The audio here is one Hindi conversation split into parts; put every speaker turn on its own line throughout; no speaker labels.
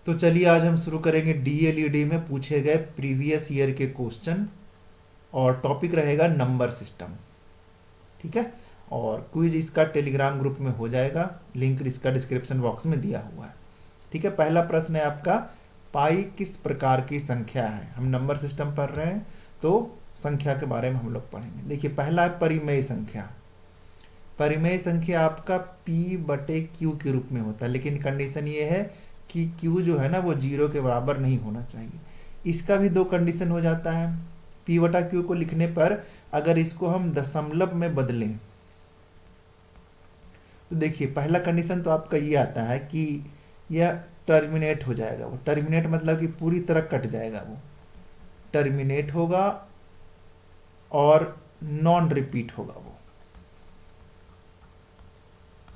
तो चलिए आज हम शुरू करेंगे डीएलईडी में पूछे गए प्रीवियस ईयर के क्वेश्चन। और टॉपिक रहेगा नंबर सिस्टम। ठीक है। और क्विज इसका टेलीग्राम ग्रुप में हो जाएगा, लिंक इसका डिस्क्रिप्शन बॉक्स में दिया हुआ है। ठीक है। पहला प्रश्न है आपका, पाई किस प्रकार की संख्या है। हम नंबर सिस्टम पढ़ रहे हैं तो संख्या के बारे में हम लोग पढ़ेंगे। देखिए पहला है परिमेय संख्या। परिमेय संख्या आपका p बटे क्यू के रूप में होता है, लेकिन कंडीशन ये है कि q जो है ना वो जीरो के बराबर नहीं होना चाहिए। इसका भी दो कंडीशन हो जाता है। p बटा क्यू को लिखने पर अगर इसको हम दशमलव में बदलें तो देखिए पहला कंडीशन तो आपका ये आता है कि यह टर्मिनेट हो जाएगा। वो टर्मिनेट मतलब कि पूरी तरह कट जाएगा, वो टर्मिनेट होगा और नॉन रिपीट होगा। वो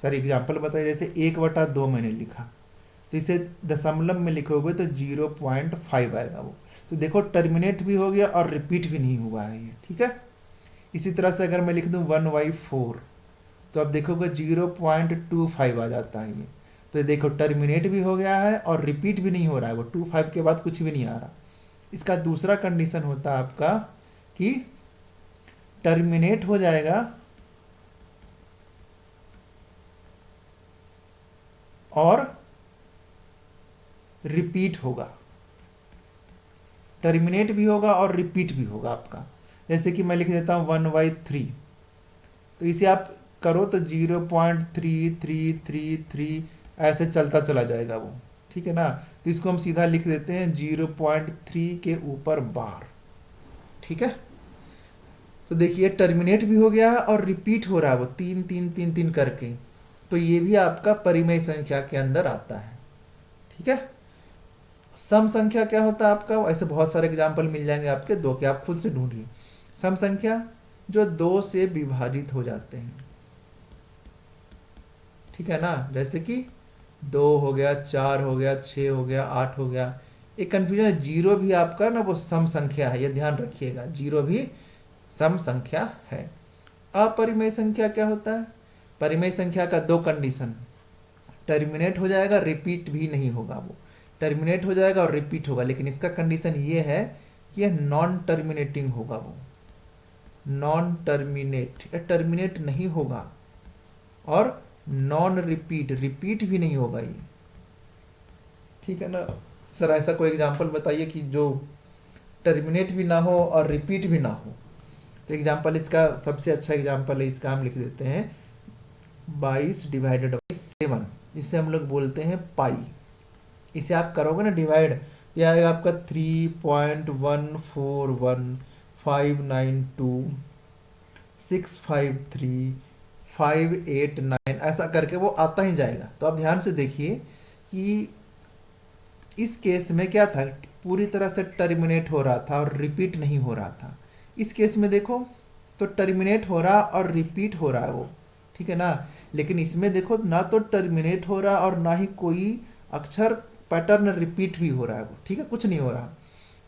सर एग्जाम्पल बताइए, जैसे 1/2 मैंने लिखा तो इसे दशमलव में लिखोगे तो 0.5 आएगा वो। तो देखो टर्मिनेट भी हो गया और रिपीट भी नहीं हुआ है ये। ठीक है। इसी तरह से अगर मैं लिख दूँ 1/4 तो अब देखोगे 0.25 आ जाता है ये। तो ये देखो टर्मिनेट भी हो गया है और रिपीट भी नहीं हो रहा है, वो 25 के बाद कुछ भी नहीं आ रहा। इसका दूसरा कंडीशन होता है आपका कि टर्मिनेट हो जाएगा और रिपीट होगा। टर्मिनेट भी होगा और रिपीट भी होगा आपका। जैसे कि मैं लिख देता हूँ 1/3, तो इसे आप करो तो 0.3333 ऐसे चलता चला जाएगा वो। ठीक है ना। तो इसको हम सीधा लिख देते हैं 0.3 के ऊपर बार। ठीक है। तो देखिए टर्मिनेट भी हो गया है और रिपीट हो रहा है वो 3 3 3 3 करके। तो ये भी आपका परिमेय संख्या के अंदर आता है। ठीक है। सम संख्या क्या होता है आपका, ऐसे बहुत सारे एग्जाम्पल मिल जाएंगे आपके, दो के आप खुद से ढूंढिए। सम संख्या जो दो से विभाजित हो जाते हैं। ठीक है ना। जैसे कि 2 हो गया, 4 हो गया, 6 हो गया, 8 हो गया। एक कन्फ्यूजन है, जीरो भी आपका ना वो सम संख्या है, ये ध्यान रखिएगा, जीरो भी सम संख्या है। अपरिमेय संख्या क्या होता है, परिमेय संख्या का दो कंडीशन, टर्मिनेट हो जाएगा, रिपीट भी नहीं होगा। वो टर्मिनेट हो जाएगा और रिपीट होगा, लेकिन इसका कंडीशन ये है कि यह नॉन टर्मिनेटिंग होगा। वो नॉन टर्मिनेट, टर्मिनेट नहीं होगा और नॉन रिपीट, रिपीट भी नहीं होगा ये। ठीक है ना। सर ऐसा कोई एग्जांपल बताइए कि जो टर्मिनेट भी ना हो और रिपीट भी ना हो। तो एग्जांपल इसका सबसे अच्छा एग्जांपल है, इसका हम लिख देते हैं 22/7, जिसे हम लोग बोलते हैं पाई। इसे आप करोगे ना डिवाइड, यह आएगा आपका 3.14151536589, ऐसा करके वो आता ही जाएगा। तो आप ध्यान से देखिए कि इस केस में क्या था, पूरी तरह से टर्मिनेट हो रहा था और रिपीट नहीं हो रहा था। इस केस में देखो तो टर्मिनेट हो रहा और रिपीट हो रहा है वो। ठीक है ना। लेकिन इसमें देखो ना तो टर्मिनेट हो रहा और ना ही कोई अक्षर पैटर्न रिपीट भी हो रहा है वो। ठीक है, कुछ नहीं हो रहा।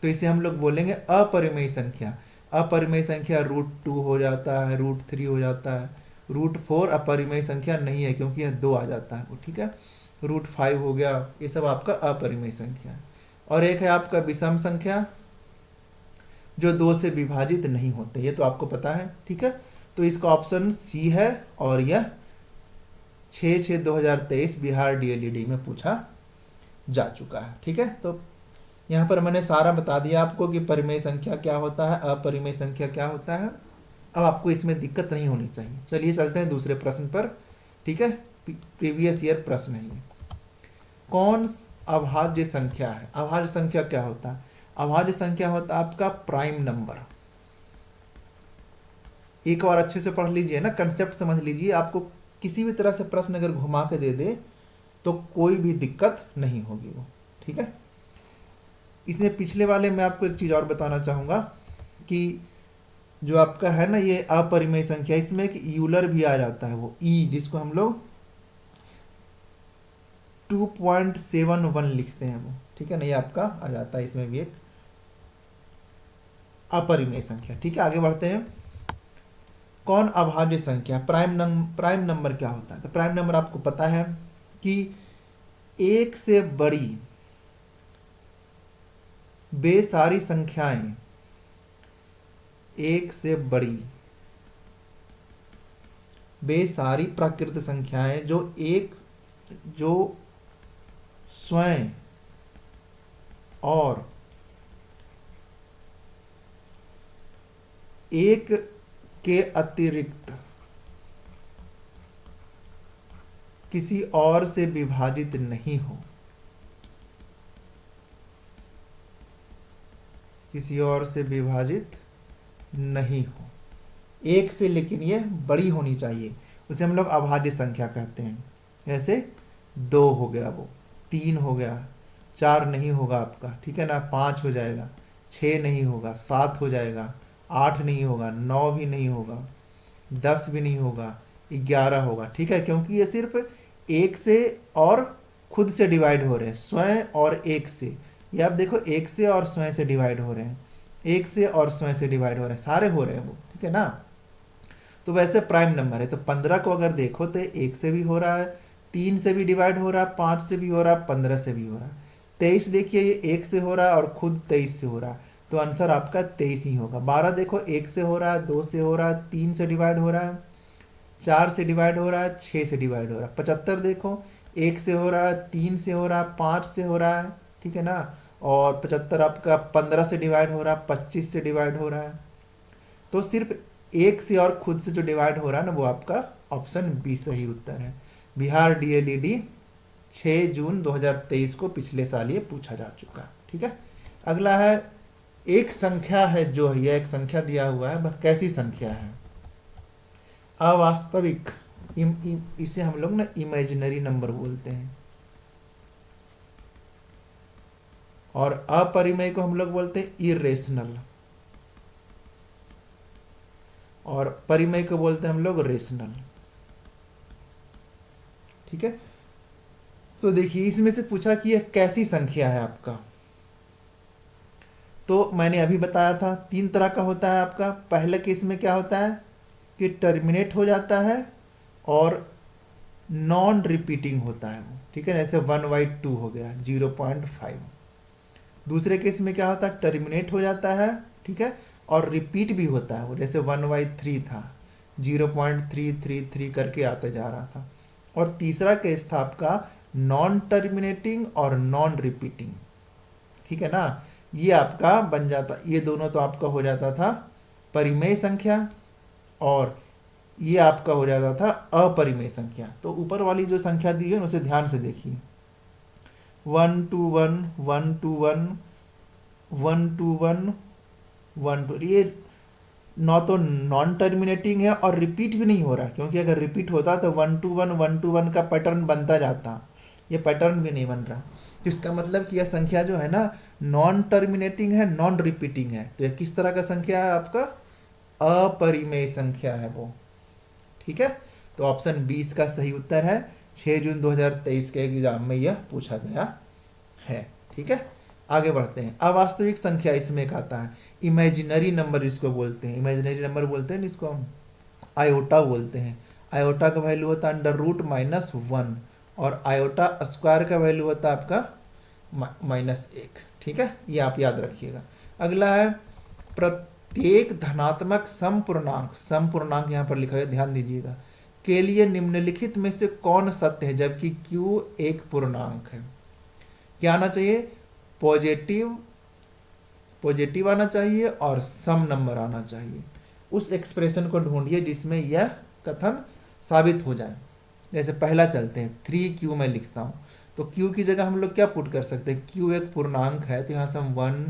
तो इसे हम लोग बोलेंगे अपरिमेय संख्या। अपरिमेय संख्या √2 हो जाता है, √3 हो जाता है, √4 अपरिमेय संख्या नहीं है क्योंकि यह 2 आ जाता है वो। ठीक है। √5 हो गया, ये सब आपका अपरिमेय संख्या है। और एक है आपका विषम संख्या जो 2 से विभाजित नहीं होते, ये तो आपको पता है। ठीक है। तो इसका ऑप्शन सी है और यह 6/6/2023 बिहार डीएलईडी में पूछा जा चुका है। ठीक है। तो यहाँ पर मैंने सारा बता दिया आपको कि परिमेय संख्या क्या होता है, अपरिमेय संख्या क्या होता है। अब आपको इसमें दिक्कत नहीं होनी चाहिए। चलिए चलते हैं दूसरे प्रश्न पर। ठीक है। प्रीवियस ईयर प्रश्न है ये। कौन अभाज्य संख्या है। अभाज्य संख्या क्या होता है, अभाज्य संख्या होता है आपका प्राइम नंबर। एक बार अच्छे से पढ़ लीजिए ना, कंसेप्ट समझ लीजिए। आपको किसी भी तरह से प्रश्न अगर घुमा के दे दे तो कोई भी दिक्कत नहीं होगी वो। ठीक है। इसमें पिछले वाले में आपको एक चीज़ और बताना चाहूँगा कि जो आपका है ना ये अपरिमेय संख्या, इसमें एक यूलर भी आ जाता है, वो ई जिसको हम लोग 2.71 लिखते हैं वो। ठीक है ना, ये आपका आ जाता है, इसमें भी एक अपरिमेय संख्या। ठीक है, आगे बढ़ते हैं। कौन अभाज्य संख्या, प्राइम नंबर क्या होता है। तो प्राइम नंबर आपको पता है कि एक से बड़ी वे सारी संख्याएं एक से बड़ी, वे सारी प्राकृत संख्याएं जो स्वयं और एक के अतिरिक्त किसी और से विभाजित नहीं हो, किसी और से विभाजित नहीं हो, एक से, लेकिन ये बड़ी होनी चाहिए, उसे हम लोग अभाज्य संख्या कहते हैं। जैसे 2 हो गया, वो 3 हो गया, 4 नहीं होगा आपका, ठीक है ना, 5 हो जाएगा, 6 नहीं होगा, 7 हो जाएगा, 8 नहीं होगा, 9 भी नहीं होगा, 10 भी नहीं होगा, 11 होगा, ठीक है, क्योंकि ये सिर्फ एक से और खुद से डिवाइड हो रहे हैं, स्वयं और एक से। ये आप देखो, एक से और स्वयं से डिवाइड हो रहे हैं, एक से और स्वयं से डिवाइड हो रहे हैं, सारे हो रहे हैं वो, ठीक है ना। तो वैसे प्राइम नंबर है, तो 15 को अगर देखो तो एक से भी हो रहा है, 3 से भी डिवाइड हो रहा है, 5 से भी हो रहा है, 15 से भी हो रहा है। 23 देखिए, ये एक से हो रहा है और खुद 23 से हो रहा है, तो आंसर आपका 23 ही होगा। 12 देखो, एक से हो रहा है, 2 से हो रहा है, 3 से डिवाइड हो रहा है, 4 से डिवाइड हो रहा है, 6 से डिवाइड हो रहा है। 75 देखो, एक से हो रहा है, 3 से हो रहा है, 5 से हो रहा है, ठीक है ना, और 75 आपका 15 से डिवाइड हो रहा है, 25 से डिवाइड हो रहा है। तो सिर्फ एक से और खुद से जो डिवाइड हो रहा है ना, वो आपका ऑप्शन बी सही उत्तर है। बिहार डीएलईडी 6 जून 2023 को पिछले साल ये पूछा जा चुका, ठीक है। अगला है, एक संख्या है जो है, यह एक संख्या दिया हुआ है, वह कैसी संख्या है? अवास्तविक, इसे हम लोग ना इमेजिनरी नंबर बोलते हैं, और अपरिमेय को हम लोग बोलते हैं इरेशनल, और परिमेय को बोलते हैं हम लोग रेशनल, ठीक है। तो देखिए, इसमें से पूछा कि यह कैसी संख्या है आपका, तो मैंने अभी बताया था 3 तरह का होता है आपका। पहले केस में क्या होता है कि टर्मिनेट हो जाता है और नॉन रिपीटिंग होता है वो, ठीक है, जैसे 1/2 हो गया 0.5। दूसरे केस में क्या होता है, टर्मिनेट हो जाता है, ठीक है, और रिपीट भी होता है वो, जैसे 1/3 था, 0.333 करके आता जा रहा था। और तीसरा केस था आपका नॉन टर्मिनेटिंग और नॉन रिपीटिंग, ठीक है ना। ये आपका बन जाता, ये दोनों तो आपका हो जाता था परिमेय संख्या, और ये आपका हो जाता था अपरिमेय संख्या। तो ऊपर वाली जो संख्या दी है उसे ध्यान से देखिए, 1 2 1 1 2 1 1 2 1 1 2, ये न तो नॉन टर्मिनेटिंग है और रिपीट भी नहीं हो रहा, क्योंकि अगर रिपीट होता तो 1 2 1 1 2 1 का पैटर्न बनता जाता, ये पैटर्न भी नहीं बन रहा। तो इसका मतलब कि यह संख्या जो है ना, नॉन टर्मिनेटिंग है, नॉन रिपीटिंग है, तो यह किस तरह का संख्या है आपका, अपरिमेय संख्या है वो, ठीक है। तो ऑप्शन 20 का सही उत्तर है। 6 जून 2023 के एग्जाम में यह पूछा गया है, ठीक है। आगे बढ़ते हैं, अवास्तविक संख्या इसमें एक आता है, इमेजिनरी नंबर इसको बोलते हैं, इमेजिनरी नंबर बोलते हैं जिसको हम आयोटा बोलते हैं। आयोटा का वैल्यू होता है √-1, और आयोटा स्क्वायर का वैल्यू होता है आपका -1, ठीक है, ये आप याद रखिएगा। अगला है, प्रत्येक धनात्मक समपूर्णांक, समपूर्णांक यहाँ पर लिखा है, ध्यान दीजिएगा, के लिए निम्नलिखित में से कौन सत्य है जबकि Q एक पूर्णांक है। क्या आना चाहिए, पॉजिटिव आना चाहिए और सम नंबर आना चाहिए। उस एक्सप्रेशन को ढूंढिए जिसमें यह कथन साबित हो जाए। जैसे पहला चलते हैं, 3Q मैं लिखता हूँ, तो Q की जगह हम लोग क्या पुट कर सकते हैं, Q एक पूर्णांक है, तो यहाँ से हम 1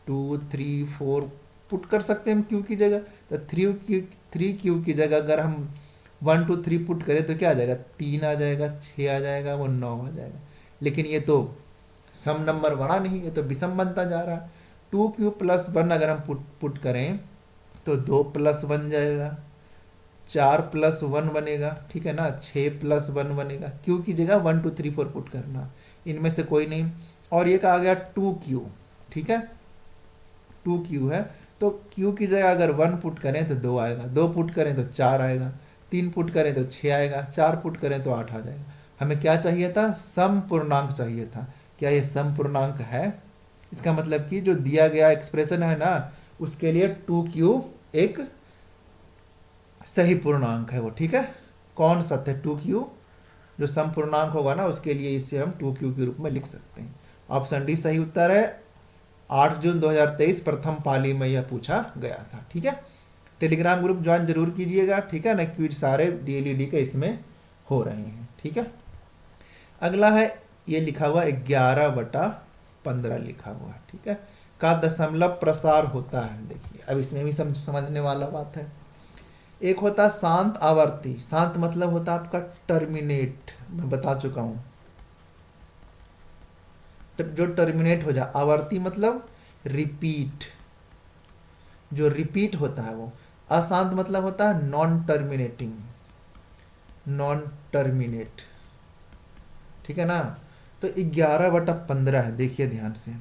2 3 4 पुट कर सकते हैं हम Q की जगह। तो 3Q की जगह अगर हम 1 2 3 पुट करें तो क्या आ जाएगा, 3 आ जाएगा, 6 आ जाएगा, वो 9 आ जाएगा। लेकिन ये तो सम नंबर बना नहीं, ये तो विषम बनता जा रहा है। 2Q + 1 अगर हम पुट करें तो 2 + 1 जाएगा, 4 + 1 बनेगा, ठीक है ना, 6 + 1 बनेगा। Q की जगह 1 2 3 4 पुट करना, इनमें से कोई नहीं। और ये कहा गया 2Q, ठीक है, 2Q है, तो Q की जगह अगर 1 पुट करें तो 2 आएगा, 2 पुट करें तो 4 आएगा, 3 पुट करें तो 6 आएगा, 4 पुट करें तो 8 आ जाएगा। हमें क्या चाहिए था, सम पूर्णांक चाहिए था। क्या ये सम पूर्णांक है, इसका मतलब कि जो दिया गया एक्सप्रेशन है ना, उसके लिए 2q एक सही पूर्णांक है वो, ठीक है। कौन सत्य है? 2q जो सम पूर्णांक होगा ना, उसके लिए इसे हम 2q के रूप में लिख सकते हैं। ऑप्शन डी सही उत्तर है। 8 जून 2023 प्रथम पाली में यह पूछा गया था, ठीक है। टेलीग्राम ग्रुप ज्वाइन जरूर कीजिएगा, ठीक है ना। क्विज सारे डीएलईडी के इसमें हो रहे हैं, ठीक है। अगला है, ये लिखा हुआ 11/15 लिखा हुआ है, ठीक है, का दशमलव प्रसार होता है। देखिए अब इसमें भी समझने वाला बात है। एक होता है शांत आवर्ती। शांत मतलब होता है आपका टर्मिनेट, मैं बता चुका हूँ, जो टर्मिनेट हो जाए। आवर्ती मतलब रिपीट, जो रिपीट होता है वो। अशांत मतलब होता है नॉन टर्मिनेटिंग, नॉन टर्मिनेट, ठीक है ना। तो 11/15 है, देखिए ध्यान से,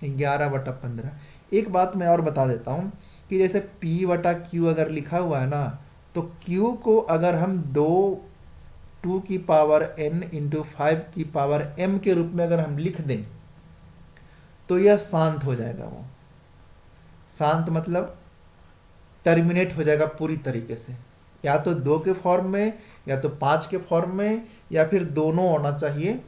11/15। एक बात मैं और बता देता हूँ कि जैसे P/Q अगर लिखा हुआ है ना, तो Q को अगर हम 2n इंटू 5m के रूप में अगर हम लिख दें तो यह शांत हो जाएगा। वो शांत मतलब टर्मिनेट हो जाएगा पूरी तरीके से, या तो 2 के फॉर्म में, या तो 5 के फॉर्म में, या फिर दोनों होना चाहिए,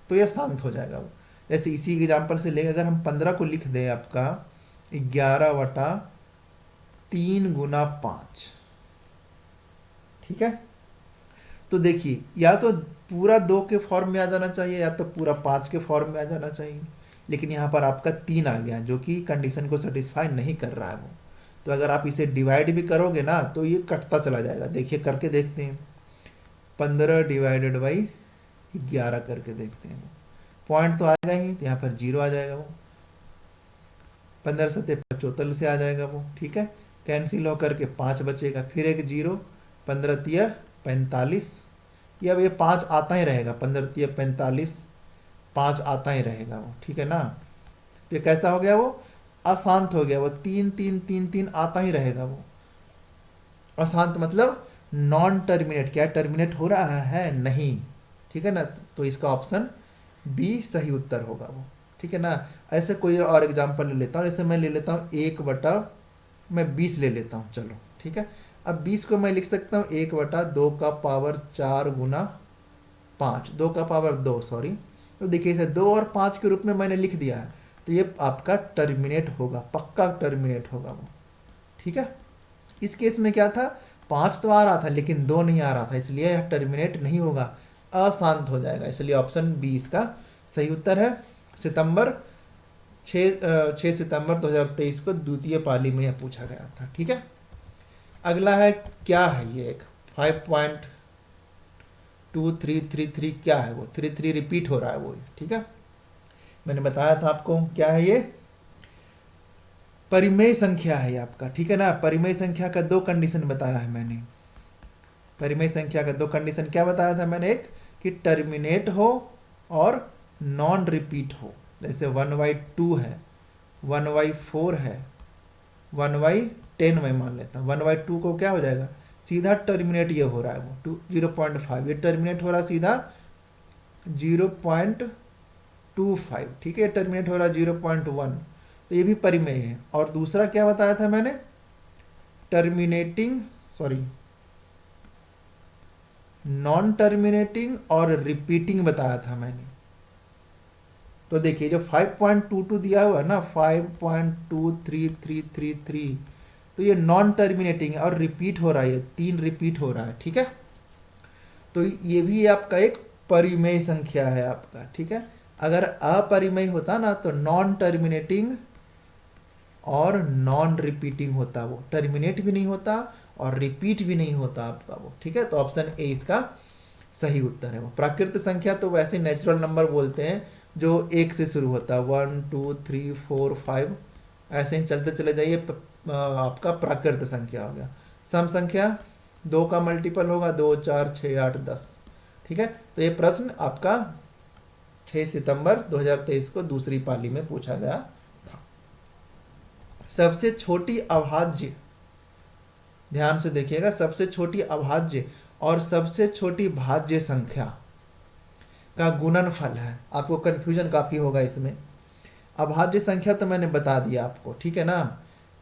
तो यह शांत हो जाएगा वो। जैसे इसी एग्जाम्पल से लेकर अगर हम 15 को लिख दें आपका 11/3 × 5, ठीक है। तो देखिए या तो पूरा 2 के फॉर्म में आ जाना चाहिए, या तो पूरा 5 के फॉर्म में आ जाना चाहिए, लेकिन यहाँ पर आपका 3 आ गया, जो कि कंडीशन को सेटिस्फाई नहीं कर रहा है वो। तो अगर आप इसे डिवाइड भी करोगे ना, तो ये कटता चला जाएगा। देखिए करके देखते हैं, 15/11 करके देखते हैं। पॉइंट तो आएगा ही, तो यहाँ पर 0 आ जाएगा वो। 15×7 = 75 से आ जाएगा वो, ठीक है। कैंसिल होकर के 5 बचेगा, फिर एक 0, 15×3 = 45। ये अब ये 5 आता ही रहेगा, 15×3 = 45, 5 आता ही रहेगा वो, ठीक है ना। तो ये कैसा हो गया? वो अशांत हो गया वो, 3 3 3 3 आता ही रहेगा वो। अशांत मतलब नॉन टर्मिनेट। क्या टर्मिनेट हो रहा है? नहीं, ठीक है ना। तो इसका ऑप्शन बी सही उत्तर होगा वो, ठीक है ना। ऐसे कोई और एग्जांपल ले लेता हूँ, जैसे मैं ले लेता हूँ 1/20 ले लेता हूँ, चलो ठीक है। अब 20 को मैं लिख सकता हूँ 1/2 × 5, 2 सॉरी। तो देखिए इसे 2 और 5 के रूप में मैंने लिख दिया है, तो ये आपका टर्मिनेट होगा, पक्का टर्मिनेट होगा वो, ठीक है। इस केस में क्या था, 5 तो आ रहा था लेकिन 2 नहीं आ रहा था, इसलिए यह टर्मिनेट नहीं होगा, अशांत हो जाएगा। इसलिए ऑप्शन बी इसका सही उत्तर है। 6 सितंबर 2023 को द्वितीय पाली में यह पूछा गया था, ठीक है। अगला है, क्या है ये, एक 5.2333 क्या है वो, 33 रिपीट हो रहा है वो, ठीक है। मैंने बताया था आपको क्या है ये, परिमेय संख्या है आपका, ठीक है ना। परिमेय संख्या का 2 कंडीशन बताया है मैंने। परिमेय संख्या का 2 कंडीशन क्या बताया था मैंने? एक कि टर्मिनेट हो और नॉन रिपीट हो। जैसे 1/2 है, 1/4 है, 1/10 मैं मान लेता हूँ। 1/2 को क्या हो जाएगा, सीधा टर्मिनेट ये हो रहा है वो 0.5, ये टर्मिनेट हो रहा है सीधा 0.25, ठीक है। टर्मिनेट हो रहा है 0.1, तो ये भी परिमेय है। और दूसरा क्या बताया था मैंने, टर्मिनेटिंग, सॉरी नॉन टर्मिनेटिंग और रिपीटिंग बताया था मैंने। तो देखिए जो 5.22 दिया हुआ है ना, 5.23333, तो ये नॉन टर्मिनेटिंग है और रिपीट हो रहा है, ये 3 रिपीट हो रहा है, ठीक है। तो ये भी आपका एक परिमेय संख्या है आपका, ठीक है। अगर अपरिमेय होता ना तो नॉन टर्मिनेटिंग और नॉन रिपीटिंग होता, वो टर्मिनेट भी नहीं होता और रिपीट भी नहीं होता आपका वो, ठीक है। तो ऑप्शन ए इसका सही उत्तर है वो। प्राकृत संख्या तो वैसे नेचुरल नंबर बोलते हैं जो 1 से शुरू होता है, 1 2 3 4 5 ऐसे ही चलते चले जाइए, आपका प्राकृत संख्या हो गया। सम संख्या 2 का मल्टीपल होगा, 2 4 6 8 10, ठीक है। तो ये प्रश्न आपका 6 सितंबर 2023 को दूसरी पाली में पूछा गया था। सबसे छोटी अभाज्य, ध्यान से देखिएगा, सबसे छोटी अभाज्य और सबसे छोटी भाज्य संख्या का गुणनफल है। आपको कन्फ्यूजन काफ़ी होगा इसमें। अभाज्य संख्या तो मैंने बता दिया आपको, ठीक है ना,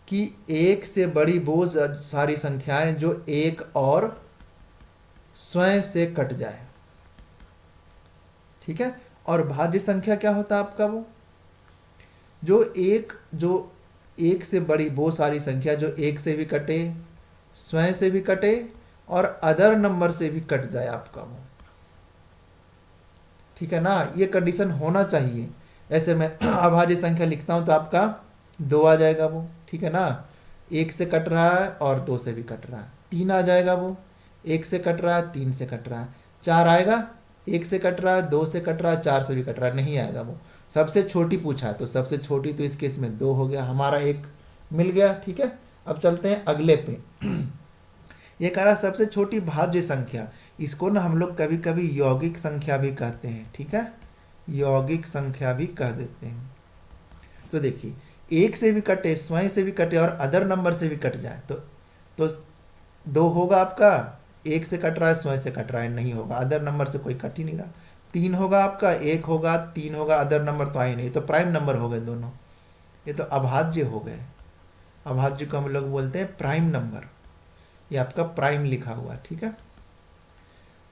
कि एक से बड़ी वो सारी संख्याएं जो एक और स्वयं से कट जाए, ठीक है। और भाज्य संख्या क्या होता है आपका, वो जो एक से बड़ी वो सारी संख्या जो एक से भी कटे, स्वयं से भी कटे और अदर नंबर से भी कट जाए आपका वो, ठीक है ना, ये कंडीशन होना चाहिए। ऐसे मैं अभाज्य संख्या लिखता हूं तो आपका 2 आ जाएगा वो, ठीक है ना, एक से कट रहा है और 2 से भी कट रहा है। 3 आ जाएगा वो, एक से कट रहा है 3 से कट रहा है। 4 आएगा, एक से कट रहा है 2 से कट रहा है 4 से भी कट रहा है, नहीं आएगा वो। सबसे छोटी पूछा है तो सबसे छोटी तो इस केस में 2 हो गया, हमारा एक मिल गया, ठीक है। अब चलते हैं अगले पे। ये कह रहा सबसे छोटी भाज्य संख्या, इसको ना हम लोग कभी कभी यौगिक संख्या भी कहते हैं, ठीक है, यौगिक संख्या भी कह देते हैं। तो देखिए, एक से भी कटे, स्वयं से भी कटे और अदर नंबर से भी कट जाए तो 2 होगा आपका, एक से कट रहा है स्वयं से कट रहा है, नहीं होगा, अदर नंबर से कोई कट ही नहीं रहा। 3 होगा आपका, 1 होगा, 3 होगा, अदर नंबर तो आए नहीं, तो प्राइम नंबर हो गए दोनों, ये तो अभाज्य हो गए। अभाज्य को हम लोग बोलते हैं प्राइम नंबर, ये आपका प्राइम लिखा हुआ, ठीक है।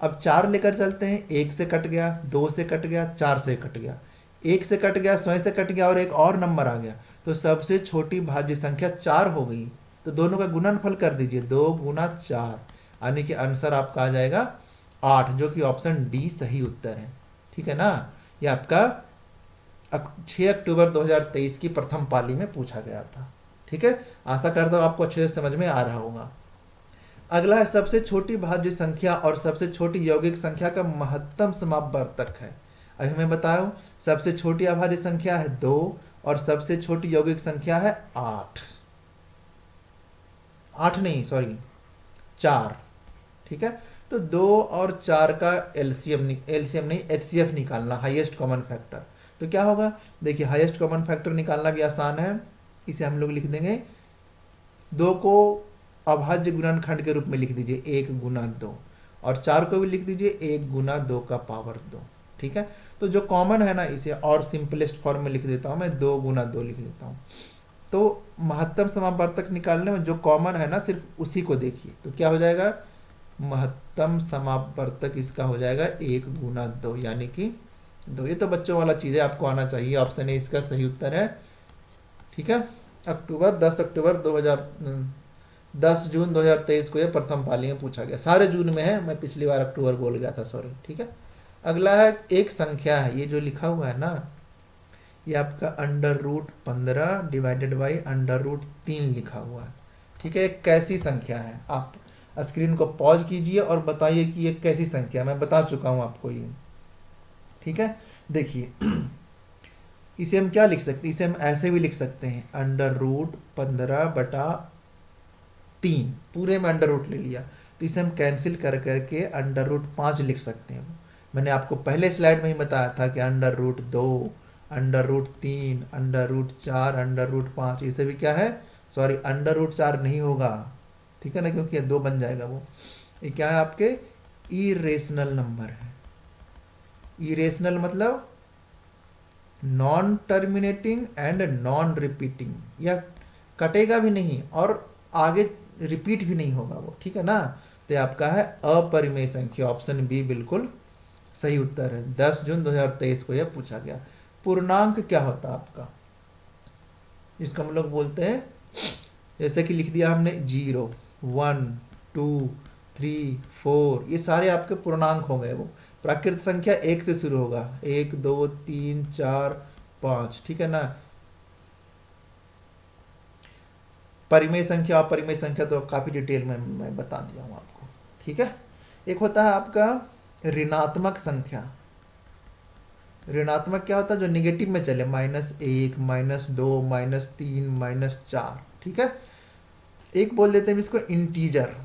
अब 4 लेकर चलते हैं, 1 से कट गया, 2 से कट गया, 4 से कट गया, 1 से कट गया, स्वयं से कट गया और एक और नंबर आ गया, तो सबसे छोटी भाज्य संख्या 4 हो गई। तो दोनों का गुणनफल कर दीजिए, 2 गुना 4, यानी कि आंसर आपका आ जाएगा 8, जो कि ऑप्शन डी सही उत्तर है, ठीक है ना। ये आपका 6 अक्टूबर 2023 की प्रथम पाली में पूछा गया था, ठीक है। आशा करता हूँ आपको अच्छे से समझ में आ रहा होगा। अगला है सबसे छोटी भाज्य संख्या और सबसे छोटी यौगिक संख्या का महत्तम समापवर्तक है। अभी मैं बताऊं, सबसे छोटी अभाज्य संख्या है 2 और सबसे छोटी यौगिक संख्या है 8, 8 नहीं सॉरी 4, ठीक है। तो 2 और 4 का एलसीएम नहीं एचसीएफ निकालना, हाईएस्ट कॉमन फैक्टर। तो क्या होगा, देखिए हाईएस्ट कॉमन फैक्टर निकालना भी आसान है, इसे हम लोग लिख देंगे 2 को अभाज्य गुणनखंड के रूप में लिख दीजिए 1 गुना 2, और 4 को भी लिख दीजिए 1 गुना 2 का पावर 2, ठीक है। तो जो कॉमन है ना, इसे और सिंपलेस्ट फॉर्म में लिख देता हूँ मैं, 2 गुना 2 लिख देता हूँ। तो महत्तम समापवर्तक निकालने में जो कॉमन है ना, सिर्फ उसी को देखिए, तो क्या हो जाएगा, महत्तम समापवर्तक इसका हो जाएगा 1 गुना 2, यानी कि 2। ये तो बच्चों वाला चीज़ है, आपको आना चाहिए, ऑप्शन ए इसका सही उत्तर है, ठीक है। 10 अक्टूबर 10 जून 2023 को ये प्रथम पाली में पूछा गया, सारे जून में है, मैं पिछली बार अक्टूबर बोल गया था, सॉरी, ठीक है। अगला है एक संख्या है, ये जो लिखा हुआ है ना, ये आपका √15 डिवाइडेड बाई √3 लिखा हुआ है, ठीक है। एक कैसी संख्या है, आप स्क्रीन को पॉज कीजिए और बताइए कि ये कैसी संख्या, मैं बता चुका हूँ आपको ये, ठीक है। देखिए इसे हम क्या लिख सकते हैं, इसे हम ऐसे भी लिख सकते हैं, √15/3, पूरे में अंडर रूट ले लिया, तो इसे हम कैंसिल कर करके √5 लिख सकते हैं। मैंने आपको पहले स्लाइड में ही बताया था कि √2, √3, √4, √5, इसे भी क्या है, सॉरी √4 नहीं होगा, ठीक है ना, क्योंकि ये 2 बन जाएगा वो। ये क्या है, आपके इरेशनल नंबर है। इरेशनल मतलब non terminating and non repeating, या कटेगा भी नहीं और आगे रिपीट भी नहीं होगा वो, ठीक है ना। तो आपका है अपरिमेय संख्या, ऑप्शन बी बिल्कुल सही उत्तर है। 10 जून 2023 को यह पूछा गया। पूर्णांक क्या होता है आपका, इसको हम लोग बोलते हैं, जैसे कि लिख दिया हमने 0, 1, 2, 3, 4, ये सारे आपके पूर्णांक हो गए। वो प्राकृत संख्या 1 से शुरू होगा, 1, 2, 3, 4, 5, ठीक है ना। परिमेय संख्या और परिमेय संख्या तो काफ़ी डिटेल में मैं बता दिया हूँ आपको, ठीक है। एक होता है आपका ऋणात्मक संख्या। ऋणात्मक क्या होता है, जो निगेटिव में चले, -1, -2, -3, -4, ठीक है। एक बोल देते हैं इसको इंटीजर,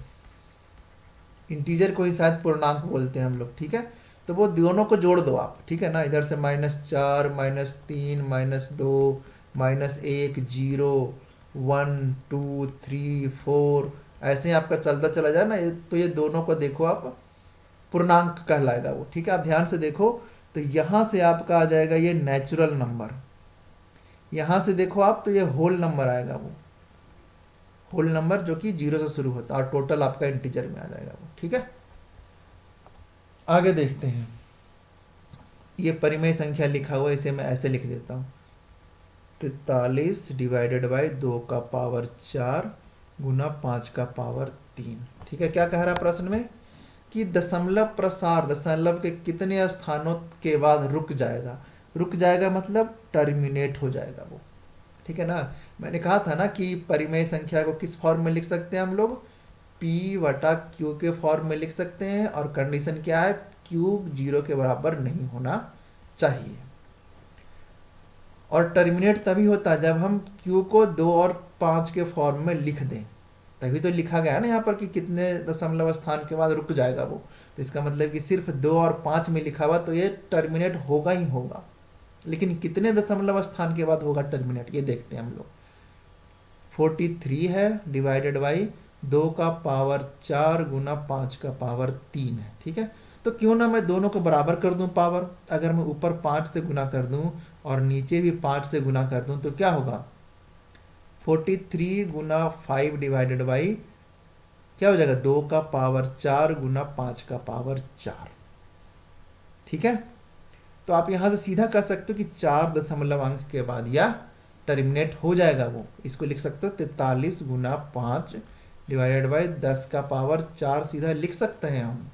इंटीजर को ही शायद पूर्णांक बोलते हैं हम लोग, ठीक है। तो वो दोनों को जोड़ दो आप, ठीक है ना, इधर से -4, -3, -2, -1, 0, 1, 2, 3, 4, ऐसे ही आपका चलता चला जाए ना, तो ये दोनों को देखो आप, पूर्णांक कहलाएगा वो, ठीक है। आप ध्यान से देखो तो यहाँ से आपका आ जाएगा ये नेचुरल नंबर, यहाँ से देखो आप तो ये होल नंबर आएगा, वो होल नंबर जो कि 0 से शुरू होता है और टोटल आपका इंटीजर में आ जाएगा वो। ठीक है, आगे देखते हैं। ये परिमेय संख्या लिखा हुआ है, इसे मैं ऐसे लिख देता हूँ, 43 डिवाइडेड बाई 2 का पावर 4 गुना 5 का पावर 3। ठीक है, क्या कह रहा है प्रश्न में कि दशमलव प्रसार दशमलव के कितने स्थानों के बाद रुक जाएगा। रुक जाएगा मतलब टर्मिनेट हो जाएगा वो। ठीक है ना, मैंने कहा था ना कि परिमेय संख्या को किस फॉर्म में लिख सकते हैं हम लोग, p बटा क्यू के फॉर्म में लिख सकते हैं, और कंडीशन क्या है, क्यूब 0 के बराबर नहीं होना चाहिए। और टर्मिनेट तभी होता है जब हम q को 2 और 5 के फॉर्म में लिख दें, तभी तो लिखा गया है ना यहाँ पर कि कितने दशमलव स्थान के बाद रुक जाएगा वो। तो इसका मतलब कि सिर्फ 2 और 5 में लिखा हुआ तो ये टर्मिनेट होगा ही होगा, लेकिन कितने दशमलव स्थान के बाद होगा टर्मिनेट, ये देखते हैं हम लोग। 43 है डिवाइडेड बाई 2 का पावर 4 गुना 5 का पावर 3 है। ठीक है, तो क्यों ना मैं दोनों को बराबर कर दूं पावर। अगर मैं ऊपर 5 से गुना कर दूं और नीचे भी 5 से गुना कर दूं तो क्या होगा, 43 गुना 5 डिवाइडेड बाई क्या हो जाएगा, 2 का पावर 4 गुना 5 का पावर 4। ठीक है, तो आप यहाँ से सीधा कह सकते हो कि 4 दशमलव अंक के बाद या टर्मिनेट हो जाएगा वो। इसको लिख सकते हो 43 गुना 5 डिवाइडेड बाई 10 का पावर 4 सीधा लिख सकते हैं हम।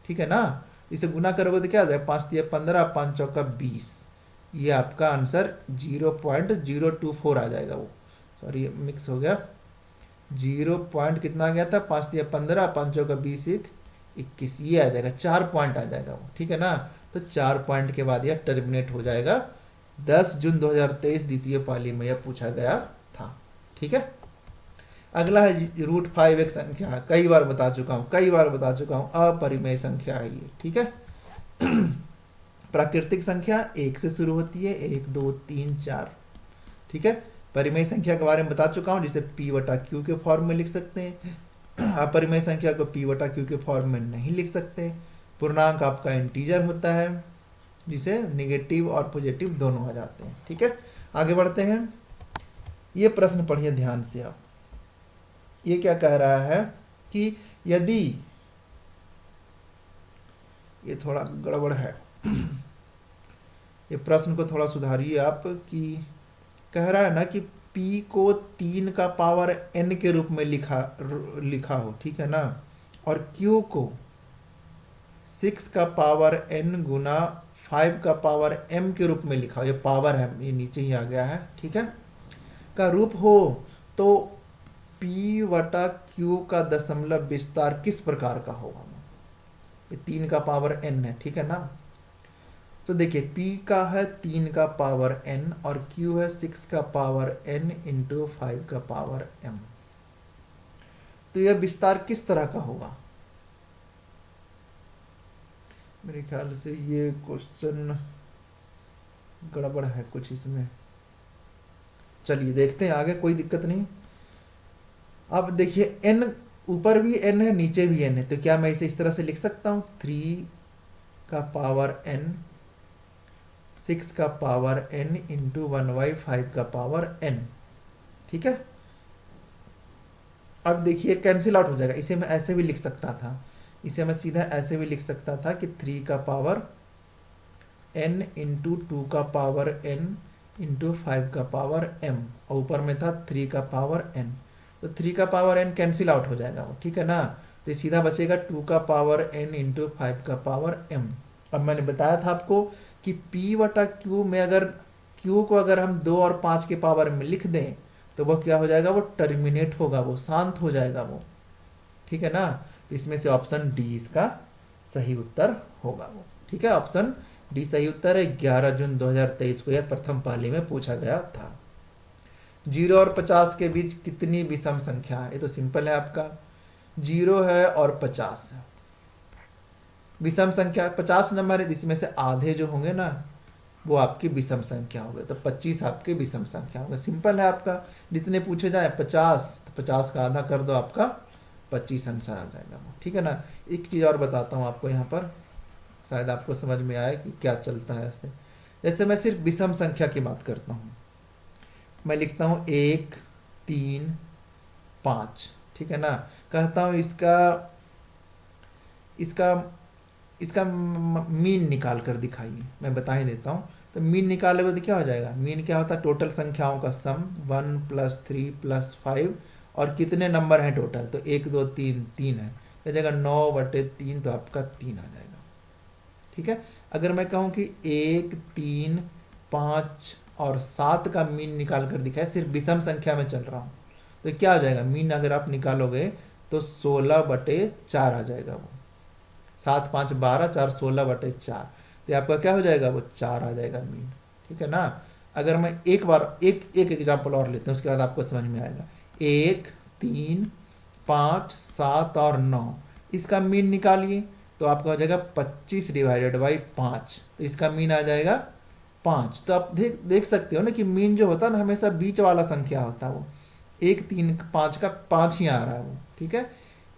ठीक है ना, इसे गुना करोगे तो क्या आ जाएगा, 5 दिया 15, 5 चौका 20, ये आपका आंसर 0.024 आ जाएगा वो। सॉरी मिक्स हो गया, 0 पॉइंट कितना आ गया था, 5 दिया 15, 5 चौका 20, 21, ये आ जाएगा 4 पॉइंट आ जाएगा वो। ठीक है ना, तो 4 पॉइंट के बाद यह टर्मिनेट हो जाएगा। 10 जून 2023 द्वितीय पाली में यह पूछा गया था। ठीक है, अगला है √5 एक संख्या है, कई बार बता चुका हूँ, अपरिमेय संख्या है ये। ठीक है, प्राकृतिक संख्या 1 से शुरू होती है, 1 2 3 4। ठीक है, परिमेय संख्या के बारे में बता चुका हूँ, जिसे p बटा क्यू के फॉर्म में लिख सकते हैं। अपरिमेय संख्या को p बटा क्यू के फॉर्म में नहीं लिख सकते। पूर्णांक आपका इंटीजर होता है, जिसे निगेटिव और पॉजिटिव दोनों आ जाते हैं। ठीक है, आगे बढ़ते हैं। ये प्रश्न पढ़िए ध्यान से आप। ये क्या कह रहा है कि यदि, ये थोड़ा गड़बड़ है, ये प्रश्न को थोड़ा सुधारिए आप, कि कह रहा है ना कि p को 3 का पावर n के रूप में लिखा हो। ठीक है ना, और q को 6 का पावर n गुना 5 का पावर m के रूप में लिखा हो, ये पावर है, ये नीचे ही आ गया है। ठीक है, का रूप हो तो p बटा q का दशमलव विस्तार किस प्रकार का होगा। ये 3 का पावर n है। ठीक है ना, तो देखिए p का है 3 का पावर n और q है 6 का पावर n इंटू 5 का पावर m। तो यह विस्तार किस तरह का होगा, मेरे ख्याल से ये क्वेश्चन गड़बड़ है कुछ इसमें। चलिए देखते हैं आगे, कोई दिक्कत नहीं। अब देखिए n ऊपर भी n है, नीचे भी n है, तो क्या मैं इसे इस तरह से लिख सकता हूँ, 3 का पावर n 6 का पावर n इंटू 1/5 का पावर n। ठीक है, अब देखिए कैंसिल आउट हो जाएगा। इसे मैं ऐसे भी लिख सकता था, इसे मैं सीधा ऐसे भी लिख सकता था कि 3 का पावर n इंटू 2 का पावर n इंटू 5 का पावर m, और ऊपर में था 3 का पावर n, तो 3 का पावर n कैंसिल आउट हो जाएगा वो। ठीक है ना, तो सीधा बचेगा 2 का पावर n इंटू 5 का पावर m। अब मैंने बताया था आपको कि p बटा q में अगर q को अगर हम 2 और 5 के पावर में लिख दें तो वह क्या हो जाएगा, वो टर्मिनेट होगा, वो शांत हो जाएगा वो। ठीक है ना, तो इसमें से ऑप्शन डी इसका सही उत्तर होगा वो। ठीक है, ऑप्शन डी सही उत्तर है। 11 जून 2023 को यह प्रथम पाली में पूछा गया था। 0 और 50 के बीच कितनी विषम संख्या है, ये तो सिंपल है आपका, 0 है और 50 है। विषम संख्या 50 नंबर है, जिसमें से आधे जो होंगे ना वो आपकी विषम संख्या होगी, तो 25 आपके विषम संख्या होगा। सिंपल है आपका, जितने पूछे जाए 50, तो 50 का आधा कर दो, आपका 25 आंसर आ जाएगा वो। ठीक है ना, एक चीज़ और बताता हूँ आपको यहाँ पर, शायद आपको समझ में आए कि क्या चलता है ऐसे। जैसे मैं सिर्फ विषम संख्या की बात करता हूँ, मैं लिखता हूँ 1 3 5, ठीक है ना। कहता हूँ इसका इसका इसका मीन निकाल कर दिखाइए, मैं बता ही देता हूँ। तो मीन निकाले तो क्या हो जाएगा, मीन क्या होता है, टोटल संख्याओं का सम, 1 + 3 + 5, और कितने नंबर हैं टोटल, तो 1 2 3 3 है, तो जगह 9/3, तो आपका 3 आ जाएगा, ठीक है। अगर मैं कहूँ कि 1 3 5 और 7 का मीन निकाल कर दिखाए, सिर्फ विषम संख्या में चल रहा हूँ, तो क्या आ जाएगा मीन, अगर आप निकालोगे तो 16/4 आ जाएगा वो। 7 5 12, 4 16/4, तो आपका क्या हो जाएगा, वो 4 आ जाएगा मीन, ठीक है ना। अगर मैं एक बार एक एक एग्जाम्पल और लेते हैं, उसके बाद आपको समझ में आएगा। 1 3 5 7 और 9, इसका मीन निकालिए, तो आपका हो जाएगा 25/5, तो इसका मीन आ जाएगा 5। तो आप देख देख सकते हो ना कि मीन जो होता है ना, हमेशा बीच वाला संख्या होता है वो। 1 3 5 का 5 ही आ रहा है वो, ठीक है।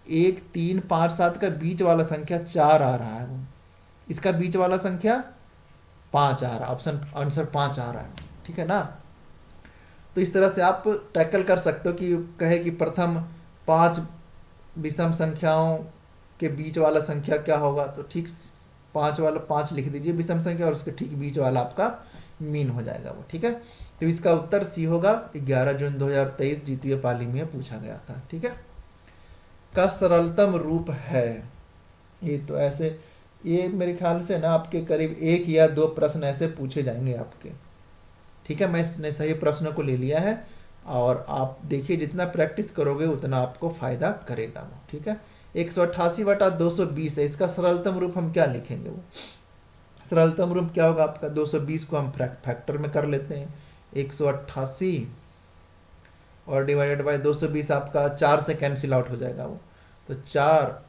1 3 5 7 का बीच वाला संख्या 4 आ रहा है वो, इसका बीच वाला संख्या 5 आ रहा है, ऑप्शन आंसर 5 आ रहा है, ठीक है ना। तो इस तरह से आप टैकल कर सकते हो कि कहे कि प्रथम 5 विषम संख्याओं के बीच वाला संख्या क्या होगा, तो ठीक 5 वाला 5 लिख दीजिए विषम संख्या, और उसके ठीक बीच वाला आपका मीन हो जाएगा वो, ठीक है। तो इसका उत्तर सी होगा। 11 जून 2023 द्वितीय पाली में पूछा गया था, ठीक है। का सरलतम रूप है, ये तो ऐसे, ये मेरे ख्याल से ना आपके करीब 1 या 2 प्रश्न ऐसे पूछे जाएंगे आपके, ठीक है। मैं सही प्रश्नों को ले लिया है, और आप देखिए जितना प्रैक्टिस करोगे उतना आपको फ़ायदा करेगा वो, ठीक है। 188/220 है, इसका सरलतम रूप हम क्या लिखेंगे, वो सरलतम रूप क्या होगा आपका, 220 को हम फैक्टर में कर लेते हैं। 188 और डिवाइडेड बाय 220, आपका 4 से कैंसिल आउट हो जाएगा वो, तो 4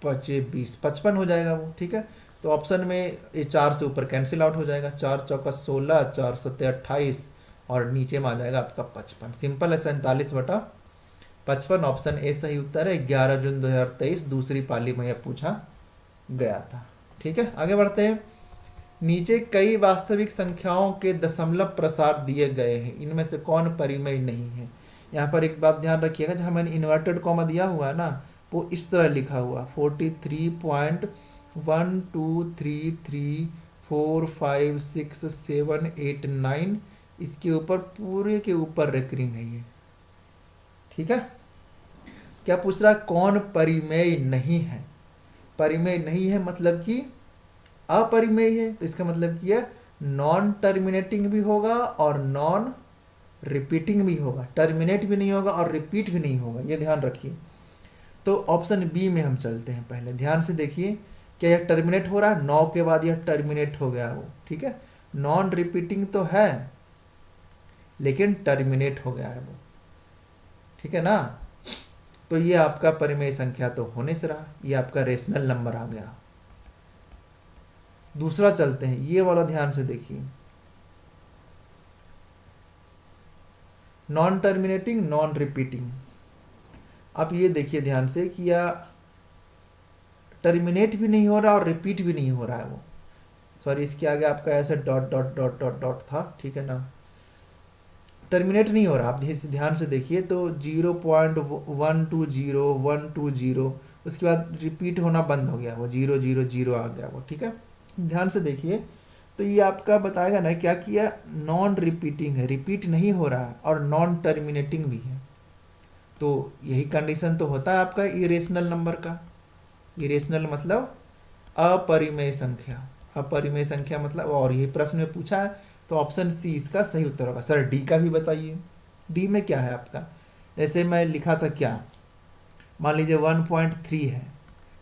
5 20 55 हो जाएगा वो, ठीक है। तो ऑप्शन में ये 4 से ऊपर कैंसिल आउट हो जाएगा, 4 चौका 16, 4 सत्ते 28, और नीचे में आ जाएगा आपका 55। सिंपल है, 47/55, ऑप्शन ए सही उत्तर है। 11 जून 2023 दूसरी पाली में यह पूछा गया था, ठीक है। आगे बढ़ते हैं। नीचे कई वास्तविक संख्याओं के दशमलव प्रसार दिए गए हैं, इनमें से कौन परिमेय नहीं है। यहाँ पर एक बात ध्यान रखिएगा, जहाँ मैंने इन्वर्टेड कॉमा दिया हुआ है ना, वो इस तरह लिखा हुआ 43.1 2 3 4 5 6 7 8 9, इसके ऊपर पूरे के ऊपर रेकरिंग है ये, ठीक है। क्या पूछ रहा है, कौन परिमेय नहीं है। परिमेय नहीं है मतलब कि अपरिमेय है, तो इसका मतलब कि यह नॉन टर्मिनेटिंग भी होगा और नॉन रिपीटिंग भी होगा, टर्मिनेट भी नहीं होगा और रिपीट भी नहीं होगा, ये ध्यान रखिए। तो ऑप्शन बी में हम चलते हैं, पहले ध्यान से देखिए, क्या यह टर्मिनेट हो रहा है, 9 के बाद यह टर्मिनेट हो गया वो, ठीक है। नॉन रिपीटिंग तो है लेकिन टर्मिनेट हो गया है वो, ठीक है ना। तो ये आपका परिमेय संख्या तो होने से रहा, ये आपका रेशनल नंबर आ गया। दूसरा चलते हैं, ये वाला ध्यान से देखिए, नॉन टर्मिनेटिंग नॉन रिपीटिंग। आप ये देखिए ध्यान से कि यह टर्मिनेट भी नहीं हो रहा और रिपीट भी नहीं हो रहा है वो, सॉरी इसके आगे आपका ऐसे dot dot dot dot dot था, ठीक है ना। टर्मिनेट नहीं हो रहा, आप ध्यान से देखिए, तो 0.120 उसके बाद रिपीट होना बंद हो गया वो, 000 आ गया वो, ठीक है। ध्यान से देखिए, तो ये आपका बताएगा ना क्या किया, नॉन रिपीटिंग है, रिपीट नहीं हो रहा है, और नॉन टर्मिनेटिंग भी है। तो यही कंडीशन तो होता है आपका इरेशनल नंबर का। इरेशनल मतलब अपरिमेय संख्या, अपरिमेय संख्या मतलब, और यही प्रश्न में पूछा है, तो ऑप्शन सी इसका सही उत्तर होगा। सर डी का भी बताइए, डी में क्या है आपका, जैसे मैं लिखा था क्या, मान लीजिए 1.3 है,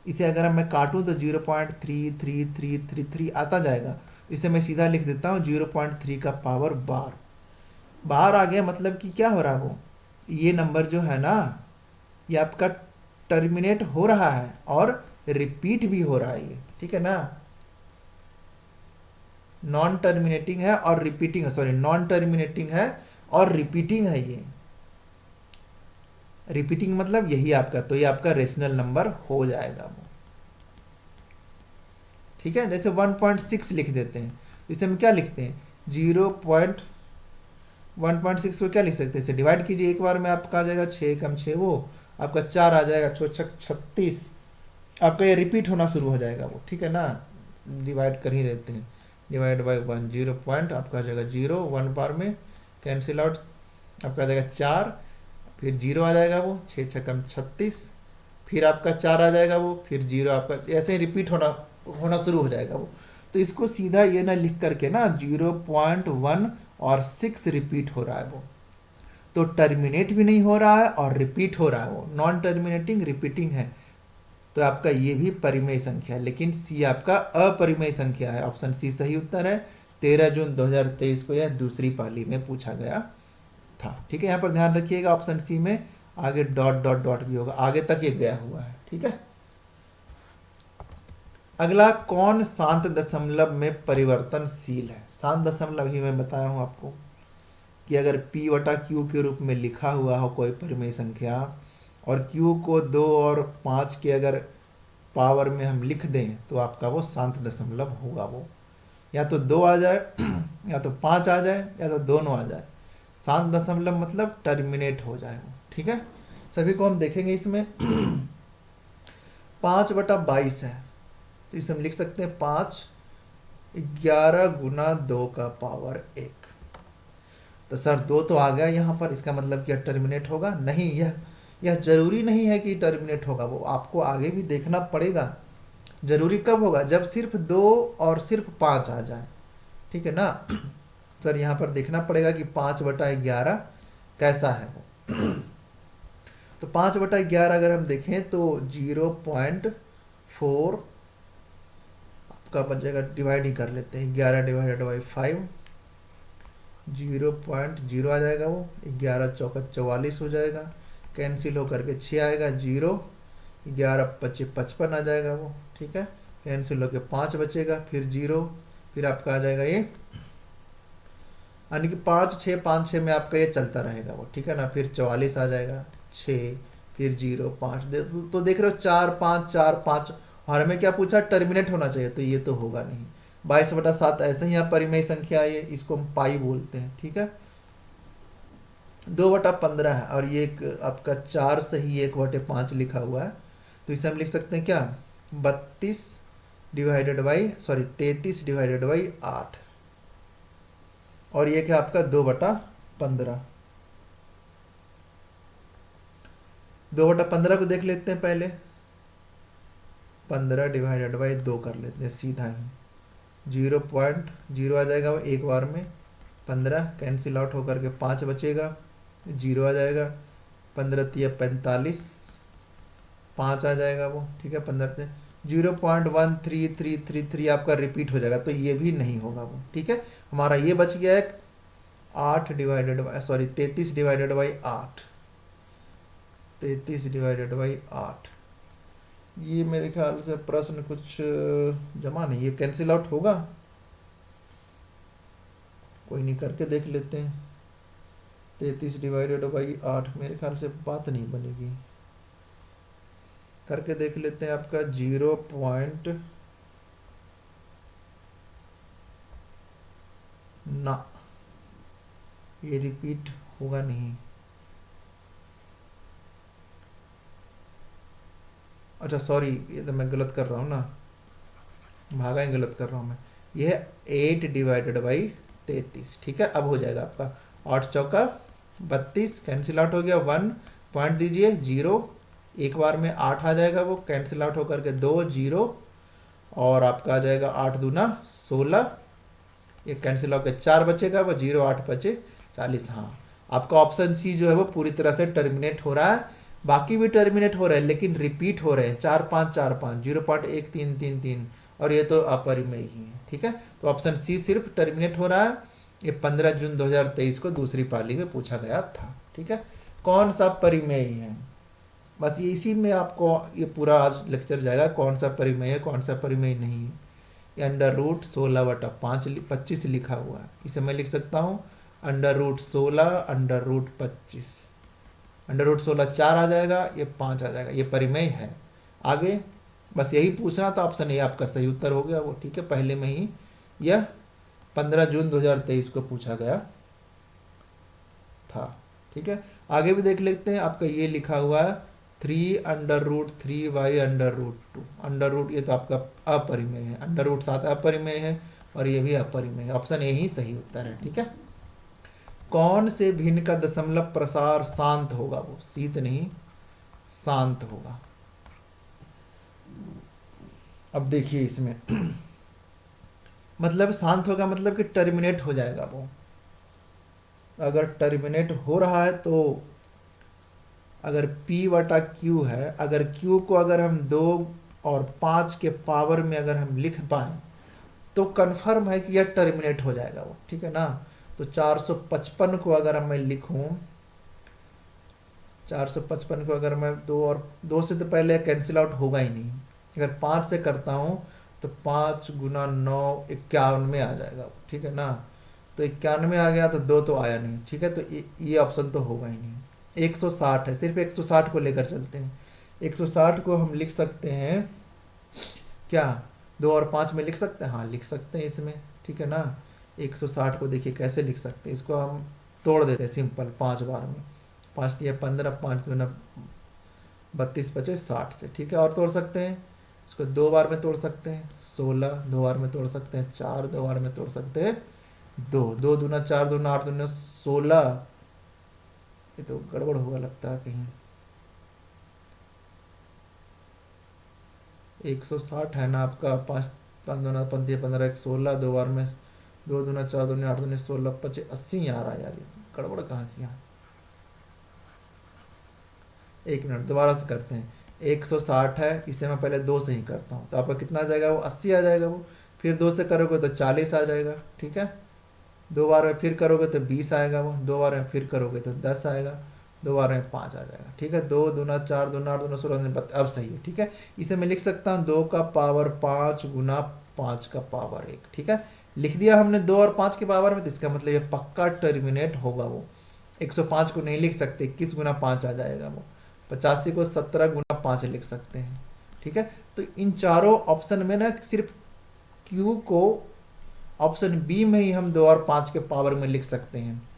इसे अगर मैं काटूं तो 0.3333 आता जाएगा, इसे मैं सीधा लिख देता हूँ 0.3 का पावर बार, बाहर आ गया, मतलब कि क्या हो रहा है वो, ये नंबर जो है ना, ये आपका टर्मिनेट हो रहा है और रिपीट भी हो रहा है ये, ठीक है ना। नॉन टर्मिनेटिंग है और रिपीटिंग है, सॉरी नॉन टर्मिनेटिंग है और रिपीटिंग है ये, रिपीटिंग मतलब यही आपका, तो ये आपका रेशनल नंबर हो जाएगा वो, ठीक है। जैसे 1.6 लिख देते हैं, इसे हम क्या लिखते हैं, 1.6 को क्या लिख सकते हैं, इसे डिवाइड कीजिए एक बार में, आपका आ जाएगा 6 × 6 वो आपका 4 आ जाएगा, 36, आपका ये रिपीट होना शुरू हो जाएगा वो, ठीक है ना। डिवाइड कर ही देते हैं, डिवाइड बाई 1, 0 पॉइंट आपका आ जाएगा 0, 1 बार में कैंसिल आउट, आपका आ जाएगा 4, फिर 0 आ जाएगा वो, 6 × 6 = 36, फिर आपका 4 आ जाएगा वो, फिर 0 आपका, ऐसे ही रिपीट होना शुरू हो जाएगा वो। तो इसको सीधा ये ना लिख करके ना 0.1 और 6 रिपीट हो रहा है वो, तो टर्मिनेट भी नहीं हो रहा है और रिपीट हो रहा है वो, नॉन टर्मिनेटिंग रिपीटिंग है। तो आपका ये भी परिमेय संख्या है, लेकिन सी आपका अपरिमेय संख्या है। ऑप्शन सी सही उत्तर है। 13 जून 2023 को यह दूसरी पाली में पूछा गया था, ठीक है। यहाँ पर ध्यान रखिएगा, ऑप्शन सी में आगे डॉट डॉट डॉट भी होगा, आगे तक ये गया हुआ है, ठीक है। अगला, कौन शांत दशमलव में परिवर्तनशील है। शांत दशमलव ही मैं बताया हूँ आपको कि अगर p/q के रूप में लिखा हुआ हो कोई परिमेय संख्या और q को 2 और 5 के अगर पावर में हम लिख दें तो आपका वो शांत दशमलव होगा वो, या तो 2 आ जाए या तो 5 आ जाए या तो दोनों आ जाए। शांत दशमलव मतलब टर्मिनेट हो जाए वो, ठीक है। सभी को हम देखेंगे इसमें 5/22 है, तो इसे हम लिख सकते हैं 5 11 × 2 का पावर 1। तो सर 2 तो आ गया यहाँ पर, इसका मतलब क्या टर्मिनेट होगा? नहीं, यह जरूरी नहीं है कि टर्मिनेट होगा, वो आपको आगे भी देखना पड़ेगा। जरूरी कब होगा? जब सिर्फ 2 और सिर्फ 5 आ जाए, ठीक है ना। सर यहाँ पर देखना पड़ेगा कि 5/11 कैसा है वो। तो 5/11 अगर हम देखें तो 0.4 आपका बन जाएगा, डिवाइड ही कर लेते हैं, 11 / 5 0.0 आ जाएगा वो, 11 × 4 = 44 हो जाएगा, कैंसिल होकर के 6 आएगा, 0 11 × 5 = 55 आ जाएगा वो, ठीक है। कैंसिल होकर 5 बचेगा, फिर 0, फिर आपका आ जाएगा ये, यानी कि 5 6 5 6 में आपका ये चलता रहेगा वो, ठीक है ना। फिर 44 आ जाएगा, 6, फिर 0 5 तो देख रहे हो 4 5 4 5, और हमें क्या पूछा? टर्मिनेट होना चाहिए, तो ये तो होगा नहीं। 22/7 ऐसे ही यहाँ परिमेय संख्या है, इसको हम पाई बोलते हैं, ठीक है। 2/15 है और ये एक आपका 4 से ही 1/5 लिखा हुआ है, तो इसे हम लिख सकते हैं क्या? 33 / 8, और ये क्या आपका 2/15। 2/15 को देख लेते हैं पहले, 15 / 2 कर लेते हैं सीधा ही, 0.0 आ जाएगा वो एक बार में, 15 कैंसिल आउट होकर के 5 बचेगा, 0 आ जाएगा, 15 × 3 = 45, 5 आ जाएगा वो, ठीक है। 15 से 0.13333 आपका रिपीट हो जाएगा, तो ये भी नहीं होगा वो, ठीक है। हमारा ये बच गया है 33 / 8। ये मेरे ख्याल से प्रश्न कुछ जमा नहीं, ये कैंसिल आउट होगा, कोई नहीं, करके देख लेते हैं। 33 / 8 मेरे ख्याल से बात नहीं बनेगी, करके देख लेते हैं। आपका 0 पॉइंट ना, ये रिपीट होगा नहीं। अच्छा सॉरी, ये तो मैं गलत कर रहा हूँ ना, भागा ही गलत कर रहा हूँ मैं। ये है 8 / 33, ठीक है। अब हो जाएगा आपका 8 चौका 32, कैंसिल आउट हो गया, 1 पॉइंट दीजिए, 0 एक बार में 8 आ जाएगा वो, कैंसिल आउट होकर के 2 0, और आपका आ जाएगा 8 दूना 16, ये कैंसिल होकर 4 बचेगा वो, 0 8 बचे 40। हाँ, आपका ऑप्शन सी जो है वो पूरी तरह से टर्मिनेट हो रहा है। बाकी भी टर्मिनेट हो रहे हैं लेकिन रिपीट हो रहे हैं, 4 5 4 5, 0.1333, और ये तो अपरिमेय ही है, ठीक है। तो ऑप्शन सी सिर्फ टर्मिनेट हो रहा है। ये 15 जून 2023 को दूसरी पाली में पूछा गया था, ठीक है। कौन सा परिमेय है, बस ये इसी में आपको ये पूरा आज लेक्चर जाएगा, कौन सा परिमेय है कौन सा परिमेय नहीं है। ये √16/25 लिखा हुआ है, इसे मैं लिख सकता हूँ √16 √25, √16 4 आ जाएगा, ये 5 आ जाएगा, ये परिमेय है। आगे बस यही पूछना था, ऑप्शन ए आपका सही उत्तर हो गया वो, ठीक है। पहले में ही यह 15 जून 2023 को पूछा गया था। ठीक है, आगे भी देख लेते हैं। आपका ये लिखा हुआ है 3√3y√2 अंडर रूट, ये तो आपका अपरिमेय है। अंडर रूट 7 अपरिमेय है और ये भी अपरिमेय है। ऑप्शन ए ही सही उत्तर है। ठीक है, कौन से भिन्न का दशमलव प्रसार शांत होगा? वो शीत नहीं, शांत होगा। अब देखिए इसमें मतलब शांत होगा मतलब कि टर्मिनेट हो जाएगा वो। अगर टर्मिनेट हो रहा है तो अगर P/Q है, अगर Q को अगर हम 2 और 5 के पावर में अगर हम लिख पाएँ तो कन्फर्म है कि यह टर्मिनेट हो जाएगा वो। ठीक है ना, तो 455 को अगर मैं लिखूं, 455 को अगर मैं 2 और 2 से तो पहले कैंसिल आउट होगा ही नहीं। अगर 5 से करता हूँ तो 5 गुना 9 51 में आ जाएगा वो। ठीक है ना, तो 51 में आ गया तो 2 तो आया नहीं। ठीक है, तो ये ऑप्शन तो होगा ही नहीं। 160 है, सिर्फ 160 को लेकर चलते हैं। 160 को हम लिख सकते हैं क्या 2 और 5 में लिख सकते हैं? हाँ लिख सकते हैं इसमें। ठीक है ना, 160 को देखिए कैसे लिख सकते हैं। इसको हम तोड़ देते हैं सिंपल 5 बार में। 5 दिया 15, 5 दूना 32 बचे 60 से। ठीक है, और तोड़ सकते हैं इसको 2 बार में तोड़ सकते हैं 16, 2 बार में तोड़ सकते हैं 4, 2 बार में तोड़ सकते हैं 2, 2 दूना 4 दूना 8 दूना 16। ये तो गड़बड़ होगा लगता है कहीं। 160 है ना आपका, 5 5 दूना 15 15 16, 2 बार में 2 दूना 4 दूना 8 दूना 16 25 80 आ रहा है यार। ये गड़बड़ कहाँ किया? 1 मिनट दोबारा से करते हैं। 160 है, इसे मैं पहले 2 से ही करता हूँ तो आपका कितना आ जाएगा? वो 80 आ जाएगा वो। फिर 2 से करोगे तो 40 आ जाएगा। ठीक है, 2 बार में फिर करोगे तो 20 आएगा वो। 2 बार में फिर करोगे तो 10 आएगा। 2 बार में 5 आ जाएगा। ठीक है, 2 दूना 4 दूना 8 दूना 16 दूना 32। अब सही है। ठीक है, इसे मैं लिख सकता हूँ 2 का पावर 5 गुना 5 का पावर 1। ठीक है, लिख दिया हमने 2 और 5 के पावर में, तो इसका मतलब ये पक्का टर्मिनेट होगा वो। 105 को नहीं लिख सकते, 21 गुना 5 आ जाएगा वो। 85 को 17 गुना 5 लिख सकते हैं। ठीक है, तो इन चारों ऑप्शन में ना सिर्फ Q को ऑप्शन बी में ही हम 2 और 5 के पावर में लिख सकते हैं।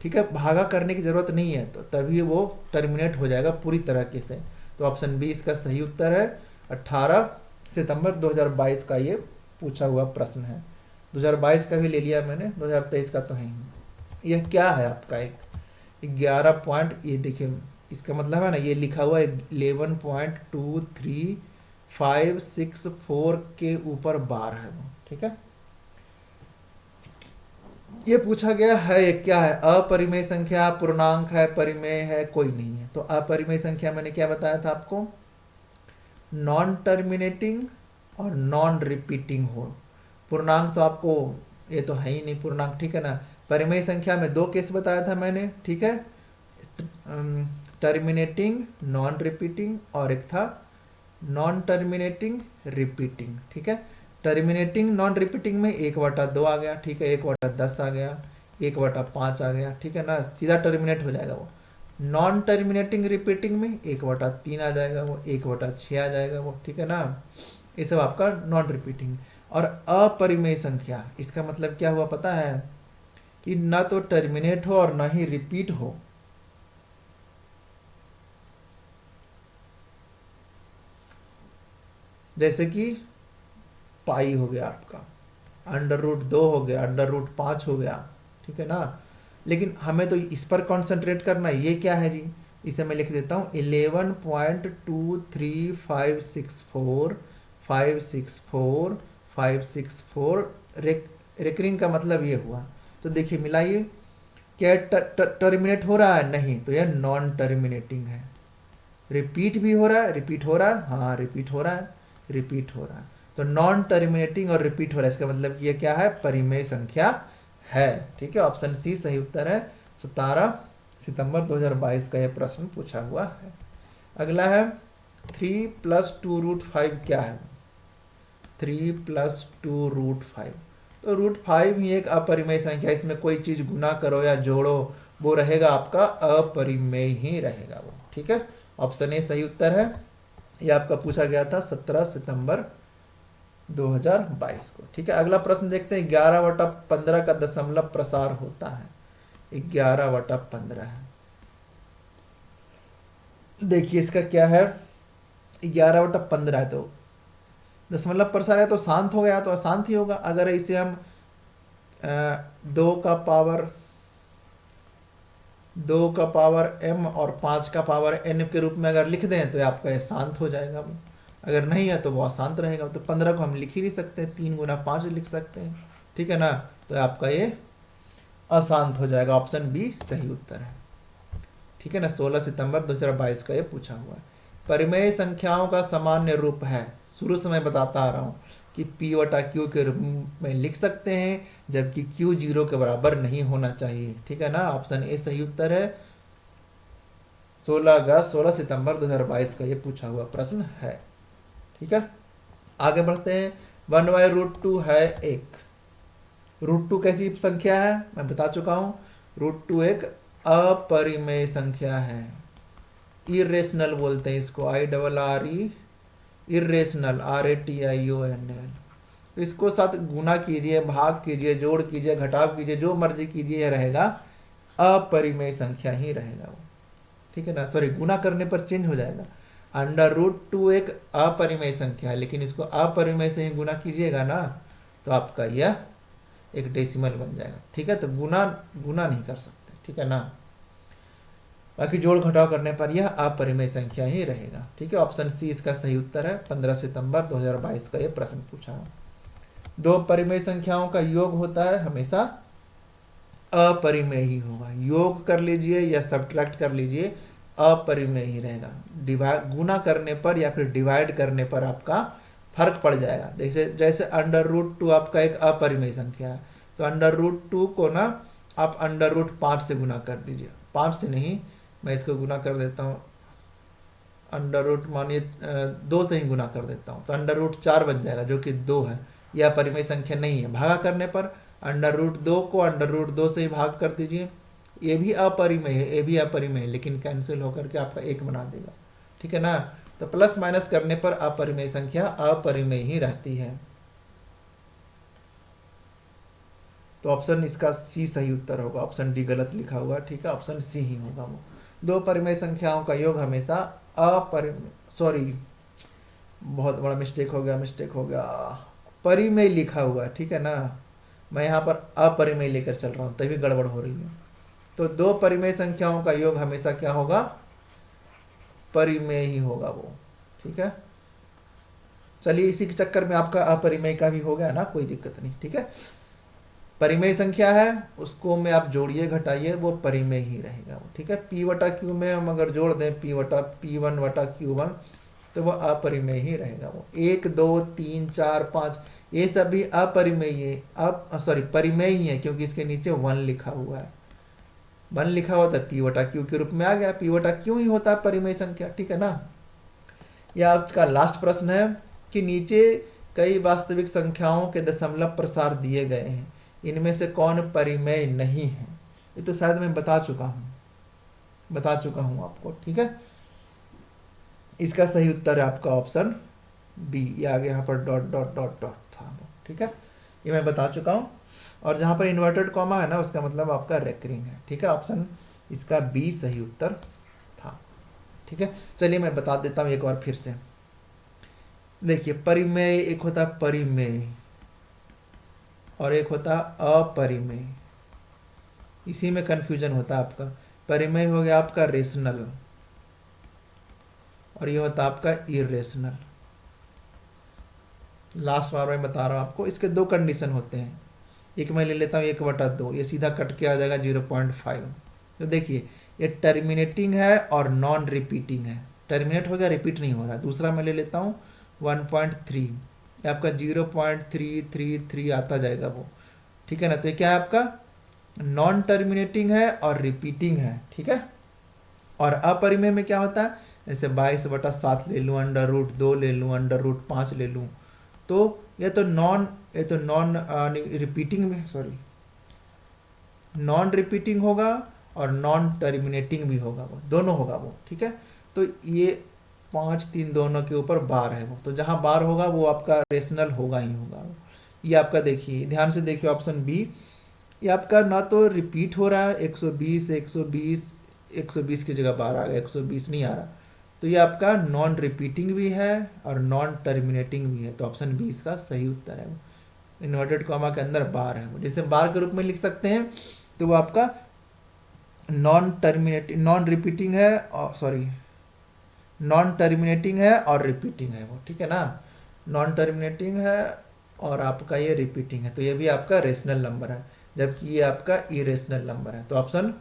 ठीक है, भागा करने की ज़रूरत नहीं है, तो तभी वो टर्मिनेट हो जाएगा पूरी तरीके से। तो ऑप्शन बी इसका सही उत्तर है। 18 सितंबर 2022 का ये पूछा हुआ प्रश्न है। 2022 का भी ले लिया मैंने, 2023 का तो है ही। यह क्या है आपका एक 11 पॉइंट, ये देखिए इसका मतलब है ना, ये लिखा हुआ है 11.23564 के ऊपर बार है वो। ठीक है, ये पूछा गया है क्या है? अपरिमेय संख्या, पूर्णांक है, परिमेय है, कोई नहीं है। तो अपरिमेय संख्या मैंने क्या बताया था आपको? नॉन टर्मिनेटिंग और नॉन रिपीटिंग हो। पूर्णांक तो आपको ये तो है ही नहीं पूर्णांक। ठीक है ना, परिमेय संख्या में 2 केस बताया था मैंने। ठीक है, टर्मिनेटिंग नॉन रिपीटिंग और एक था नॉन टर्मिनेटिंग रिपीटिंग। ठीक है, टर्मिनेटिंग नॉन रिपीटिंग में 1/2 आ गया। ठीक है, 1/10 आ गया, 1/5 आ गया। ठीक है ना, सीधा टर्मिनेट हो जाएगा वो। नॉन टर्मिनेटिंग रिपीटिंग में 1/3 आ जाएगा वो, 1/6 आ जाएगा वो। ठीक है ना, ये सब आपका नॉन रिपीटिंग। और अपरिमेय संख्या, इसका मतलब क्या हुआ पता है? कि ना तो टर्मिनेट हो और ना ही रिपीट हो। जैसे कि पाई हो गया आपका, √2 हो गया, √5 हो गया। ठीक है ना, लेकिन हमें तो इस पर कॉन्सेंट्रेट करना है। ये क्या है जी? इसे मैं लिख देता हूँ 11.23564 रेकरिंग का मतलब ये हुआ। तो देखिए मिलाइए, क्या टर्मिनेट हो रहा है? नहीं, तो यह नॉन टर्मिनेटिंग है। रिपीट भी हो रहा है? रिपीट हो रहा है, हाँ रिपीट हो रहा है, रिपीट हो रहा है। तो नॉन टर्मिनेटिंग और रिपीट हो रहा है, इसका मतलब ये क्या है? परिमेय संख्या है। ठीक है, ऑप्शन सी सही उत्तर है। 17 सितंबर 2022 का यह प्रश्न पूछा हुआ है। अगला है 3 + 2√5 क्या है? 3 + 2√5, तो √5 ही एक अपरिमेय संख्या। इसमें कोई चीज़ गुना करो या जोड़ो, वो रहेगा आपका अपरिमेय ही रहेगा वो। ठीक है, ऑप्शन ए सही उत्तर है। ये आपका पूछा गया था 17 सितंबर 2022 को। ठीक है, अगला प्रश्न देखते हैं। 11/15 का दशमलव प्रसार होता है। 11/15 है। देखिए इसका क्या है, 11/15 है तो दशमलव प्रसार है तो शांत हो गया तो अशांत ही होगा। अगर इसे हम 2 का पावर m और 5 का पावर n के रूप में अगर लिख दें तो आपका ये शांत हो जाएगा। अगर नहीं है तो वो अशांत रहेगा। तो 15 को हम लिख ही नहीं सकते, 3 × 5 लिख सकते हैं, ठीक है ना। तो आपका ये अशांत हो जाएगा। ऑप्शन बी सही उत्तर है, ठीक है ना। 16 सितंबर 2022 का ये पूछा हुआ है। परिमेय संख्याओं का सामान्य रूप है, शुरू से मैं बताता आ रहा हूँ कि P/Q के रूप में लिख सकते हैं, जबकि Q 0 के बराबर नहीं होना चाहिए, ठीक है ना। ऑप्शन ए सही उत्तर है। 16 सितंबर 2022 का ये पूछा हुआ प्रश्न है, ठीक है। आगे बढ़ते हैं। 1/√2 है एक। √2 कैसी संख्या है मैं बता चुका हूँ। √2 एक अपरिमेय संख्या है, इरेशनल बोलते हैं इसको, IRRE, इरेशनल, RATIONL। तो इसको साथ गुना कीजिए, भाग कीजिए, जोड़ कीजिए, घटाव कीजिए, जो मर्जी कीजिए, यह रहेगा अपरिमेय संख्या ही रहेगा वो, ठीक है ना। सॉरी, गुना करने पर चेंज हो जाएगा। √2 एक अपरिमेय संख्या है, लेकिन इसको अपरिमेय से ही गुना कीजिएगा ना तो आपका यह एक डेसिमल बन जाएगा, ठीक है। तो गुना नहीं कर सकते, ठीक है ना। बाकी जोड़ घटाव करने पर यह अपरिमेय संख्या ही रहेगा, ठीक है। ऑप्शन सी इसका सही उत्तर है। 15 सितंबर 2022 का यह प्रश्न पूछा है। दो परिमेय संख्याओं का योग होता है हमेशा अपरिमेय ही होगा। योग कर लीजिए या सब्ट्रैक्ट कर लीजिए, अपरिमेय ही रहेगा। गुना करने पर या फिर डिवाइड करने पर आपका फर्क पड़ जाएगा। जैसे √2 आपका एक अपरिमेय संख्या है, तो √2 को ना आप √5 से गुना कर दीजिए। 5 से नहीं, मैं इसको गुना कर देता हूँ, मानिए 2 से ही गुना कर देता हूँ, तो √4 बन जाएगा, जो कि 2 है। यह परिमेय संख्या नहीं है। भागा करने पर √2 को √2 से ही भाग कर दीजिए, ये भी अपरिमेय है, ये भी अपरिमेय है, लेकिन कैंसिल होकर के आपका 1 बना देगा, ठीक है ना। तो प्लस माइनस करने पर अपरिमेय संख्या अपरिमेय ही रहती है। तो ऑप्शन इसका सी सही उत्तर होगा। ऑप्शन डी गलत लिखा हुआ, ठीक है। ऑप्शन सी ही होगा वो। दो परिमेय संख्याओं का योग हमेशा सॉरी, बहुत बड़ा मिस्टेक हो गया, परिमेय लिखा हुआ है, ठीक है ना। मैं यहाँ पर अपरिमेय लेकर चल रहा हूँ, तभी गड़बड़ हो रही है। तो दो परिमेय संख्याओं का योग हमेशा क्या होगा, परिमेय ही होगा वो, ठीक है। चलिए, इसी के चक्कर में आपका अपरिमेय का भी हो गया ना, कोई दिक्कत नहीं, ठीक है। परिमेय संख्या है, उसको में आप जोड़िए घटाइए, वो परिमेय ही रहेगा वो, ठीक है। P/Q में हम अगर जोड़ दें P1/Q1, तो वह अपरिमेय ही रहेगा वो। 1 2 3 4 5 ये सब भी अपरिमेय है, परिमेय ही है, क्योंकि इसके नीचे 1 लिखा हुआ है। 1 लिखा हुआ था, P/Q के रूप में आ गया। P/Q ही होता है परिमेय संख्या, ठीक है ना। यह आपका लास्ट प्रश्न है कि नीचे कई वास्तविक संख्याओं के दशमलव प्रसार दिए गए हैं, इनमें से कौन परिमेय नहीं है। ये तो शायद मैं बता चुका हूँ आपको, ठीक है। इसका सही उत्तर है आपका ऑप्शन बी। ये आगे यहाँ पर डॉट डॉट डॉट डॉट था, ठीक है, ये मैं बता चुका हूँ। और जहाँ पर इन्वर्टेड कॉमा है ना, उसका मतलब आपका रेकरिंग है, ठीक है। ऑप्शन इसका बी सही उत्तर था, ठीक है। चलिए मैं बता देता हूँ एक बार फिर से। देखिए, परिमेय एक होता है परिमेय और एक होता अपरिमेय, इसी में कंफ्यूजन होता है आपका। परिमेय हो गया आपका रेशनल और ये होता है आपका इरेशनल। लास्ट बार मैं बता रहा हूँ आपको, इसके दो कंडीशन होते हैं। एक मैं ले लेता हूँ 1/2, ये सीधा कट के आ जाएगा 0.5। तो देखिए, ये टर्मिनेटिंग है और नॉन रिपीटिंग है। टर्मिनेट हो गया, रिपीट नहीं हो रहा। दूसरा मैं ले लेता हूँ 1.3, आपका 0.333 आता जाएगा वो, ठीक है ना। तो ये क्या है आपका, नॉन टर्मिनेटिंग है और रिपीटिंग है, ठीक है। और अपरिमेय में क्या होता है, जैसे 22/7 ले लूँ, √2 ले लूँ, √5 ले लूँ, तो ये तो नॉन रिपीटिंग में, नॉन रिपीटिंग होगा और नॉन टर्मिनेटिंग भी होगा, वो दोनों होगा वो, ठीक है। तो ये 5 3 दोनों के ऊपर बार है वो, तो जहाँ बार होगा वो आपका रेशनल होगा ही होगा। ये आपका देखिए, ध्यान से देखिए, ऑप्शन बी ये आपका ना तो रिपीट हो रहा है 120 120 120 की जगह 12 आ गया, 120 नहीं आ रहा, तो ये आपका नॉन रिपीटिंग भी है और नॉन टर्मिनेटिंग भी है। तो ऑप्शन बी इसका सही उत्तर है। इन्वर्टेड कॉमा के अंदर बार है, जैसे बार के रूप में लिख सकते हैं, तो वो आपका नॉन रिपीटिंग है, और सॉरी नॉन टर्मिनेटिंग है और रिपीटिंग है वो, ठीक है ना। नॉन टर्मिनेटिंग है और आपका ये रिपीटिंग है, तो ये भी आपका रेशनल नंबर है, जबकि ये आपका इरेशनल नंबर है। तो ऑप्शन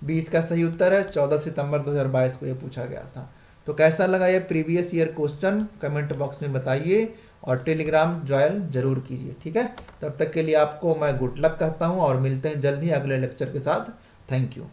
बी इसका सही उत्तर है। 14 सितंबर 2022 को ये पूछा गया था। तो कैसा लगा ये previous year question, comment box में बताइए और टेलीग्राम ज्वाइन जरूर कीजिए, ठीक है। तब तक के लिए आपको मैं गुड लक कहता हूँ और मिलते हैं जल्द ही अगले लेक्चर के साथ। Thank you.